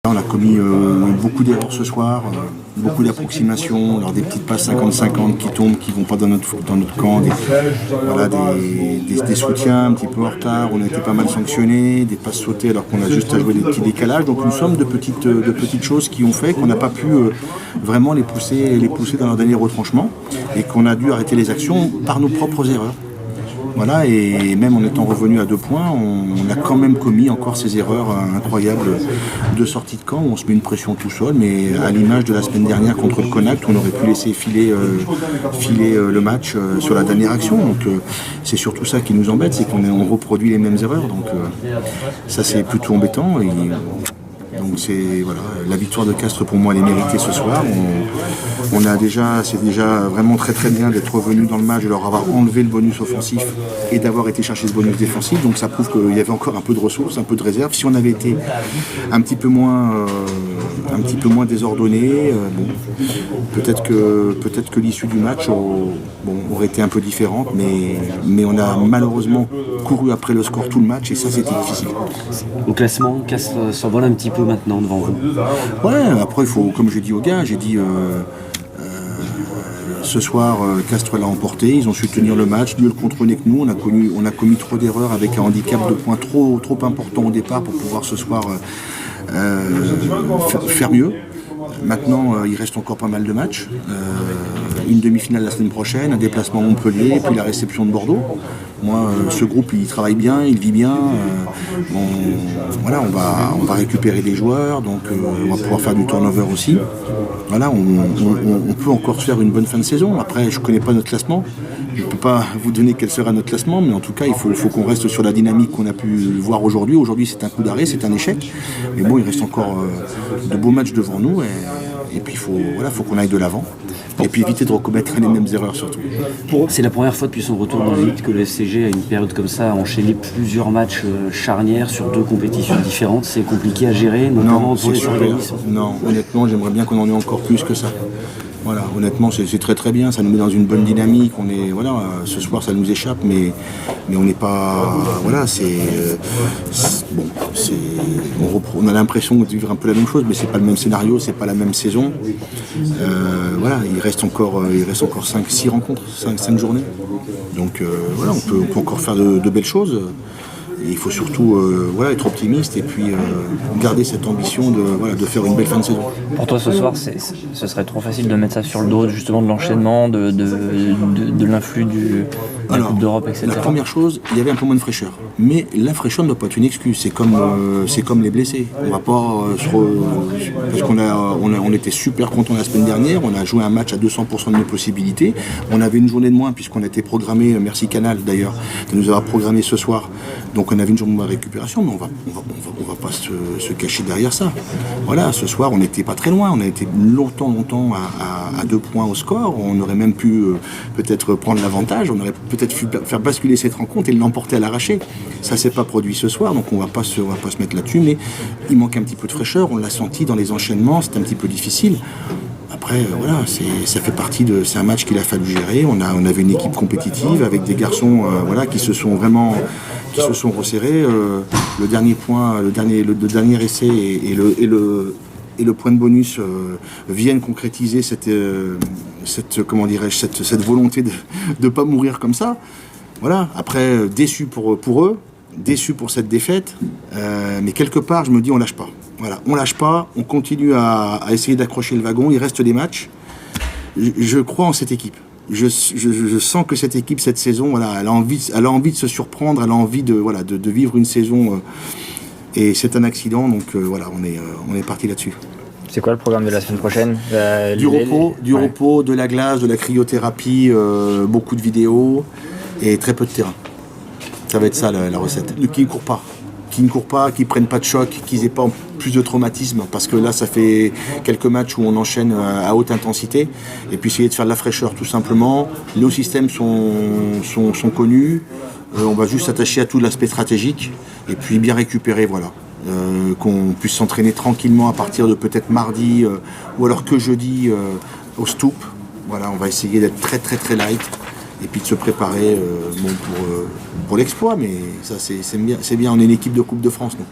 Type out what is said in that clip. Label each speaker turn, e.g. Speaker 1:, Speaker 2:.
Speaker 1: On a commis beaucoup d'erreurs ce soir, beaucoup d'approximations, alors des petites passes 50-50 qui tombent, qui ne vont pas dans notre camp, des soutiens un petit peu en retard, on a été pas mal sanctionnés, des passes sautées alors qu'on a juste à jouer des petits décalages, donc une somme de petites choses qui ont fait qu'on n'a pas pu vraiment les pousser dans leur dernier retranchement et qu'on a dû arrêter les actions par nos propres erreurs. Voilà, et même en étant revenu à 2 points, on a quand même commis encore ces erreurs incroyables de sortie de camp où on se met une pression tout seul, mais à l'image de la semaine dernière contre le Connacht, on aurait pu laisser filer le match sur la dernière action. Donc c'est surtout ça qui nous embête, c'est qu'on reproduit les mêmes erreurs. Donc ça c'est plutôt embêtant. Donc c'est voilà, la victoire de Castres pour moi elle est méritée ce soir. C'est déjà vraiment très très bien d'être revenu dans le match, de leur avoir enlevé le bonus offensif et d'avoir été chercher ce bonus défensif. Donc ça prouve qu'il y avait encore un peu de ressources, un peu de réserve. Si on avait été un petit peu moins désordonné, peut-être que l'issue du match aurait été un peu différente, mais on a malheureusement couru après le score tout le match et ça c'était difficile.
Speaker 2: Au classement, Castres s'envole un petit peu maintenant devant vous.
Speaker 1: Ouais, après il faut, comme j'ai dit aux gars, ce soir, Castres l'a emporté, ils ont su tenir le match, mieux le contrôler que nous. On a commis trop d'erreurs avec un handicap de points trop important au départ pour pouvoir ce soir faire mieux. Maintenant, il reste encore pas mal de matchs. Une demi-finale la semaine prochaine, un déplacement à Montpellier, et puis la réception de Bordeaux. Moi, ce groupe, il travaille bien, il vit bien. On va récupérer des joueurs, donc on va pouvoir faire du turnover aussi. Voilà, on peut encore faire une bonne fin de saison. Après, je ne connais pas notre classement. Je ne peux pas vous donner quel sera notre classement, mais en tout cas, il faut qu'on reste sur la dynamique qu'on a pu voir aujourd'hui. Aujourd'hui, c'est un coup d'arrêt, c'est un échec. Mais bon, il reste encore de beaux matchs devant nous. Et puis, il faut qu'on aille de l'avant. Et puis éviter de recommettre les mêmes erreurs surtout.
Speaker 2: C'est la première fois depuis son retour dans l'élite que le FCG a une période comme ça, a enchaîné plusieurs matchs charnières sur 2 compétitions différentes. C'est compliqué à gérer, notamment pour les organismes.
Speaker 1: Non, honnêtement, j'aimerais bien qu'on en ait encore plus que ça. Voilà, honnêtement, c'est très très bien, ça nous met dans une bonne dynamique. Ce soir, ça nous échappe, mais on n'est pas. Voilà, on a l'impression de vivre un peu la même chose, mais c'est pas le même scénario, c'est pas la même saison. Il reste encore 5-6 rencontres, 5 journées. Donc on peut encore faire de belles choses. Et il faut surtout être optimiste et puis garder cette ambition de faire une belle fin de saison.
Speaker 3: Pour toi ce soir, ce serait trop facile de mettre ça sur le dos justement de l'enchaînement, de l'influx de la Coupe d'Europe, etc.
Speaker 1: La première chose, il y avait un peu moins de fraîcheur. Mais la fraîcheur ne doit pas être une excuse. C'est comme les blessés. On va pas parce qu'on était super contents la semaine dernière. On a joué un match à 200% de nos possibilités. On avait une journée de moins puisqu'on était programmé, merci Canal d'ailleurs, de nous avoir programmé ce soir. Donc on avait une journée de récupération, mais on va pas se cacher derrière ça. Voilà, ce soir on n'était pas très loin, on a été longtemps à 2 points au score. On aurait même pu peut-être prendre l'avantage, on aurait peut-être pu faire basculer cette rencontre et l'emporter à l'arraché. Ça s'est pas produit ce soir, donc on va pas se mettre là-dessus, mais il manque un petit peu de fraîcheur, on l'a senti dans les enchaînements, c'est un petit peu difficile. Après, ça fait partie c'est un match qu'il a fallu gérer. On avait une équipe compétitive avec des garçons qui se sont resserrés. Le dernier point, le dernier essai et le point de bonus viennent concrétiser cette volonté de ne pas mourir comme ça. Voilà. Après, déçu pour eux, déçu pour cette défaite, mais quelque part, je me dis on lâche pas. Voilà, on lâche pas, on continue à essayer d'accrocher le wagon, il reste des matchs. Je crois en cette équipe. Je sens que cette équipe, cette saison, elle a envie de se surprendre, elle a envie de vivre une saison. Et c'est un accident, donc on est parti là-dessus.
Speaker 3: C'est quoi le programme de la semaine prochaine?
Speaker 1: Du repos, de la glace, de la cryothérapie, beaucoup de vidéos et très peu de terrain. Ça va être ça la recette. Qui ne courent pas, qui ne prennent pas de choc, qu'ils n'aient pas plus de traumatisme, parce que là ça fait quelques matchs où on enchaîne à haute intensité, et puis essayer de faire de la fraîcheur tout simplement. Nos systèmes sont connus, on va juste s'attacher à tout l'aspect stratégique, et puis bien récupérer, qu'on puisse s'entraîner tranquillement à partir de peut-être mardi, ou alors que jeudi au Stoop. Voilà, on va essayer d'être très très très light, et puis de se préparer pour l'exploit, mais ça c'est bien, on est une équipe de Coupe de France, nous.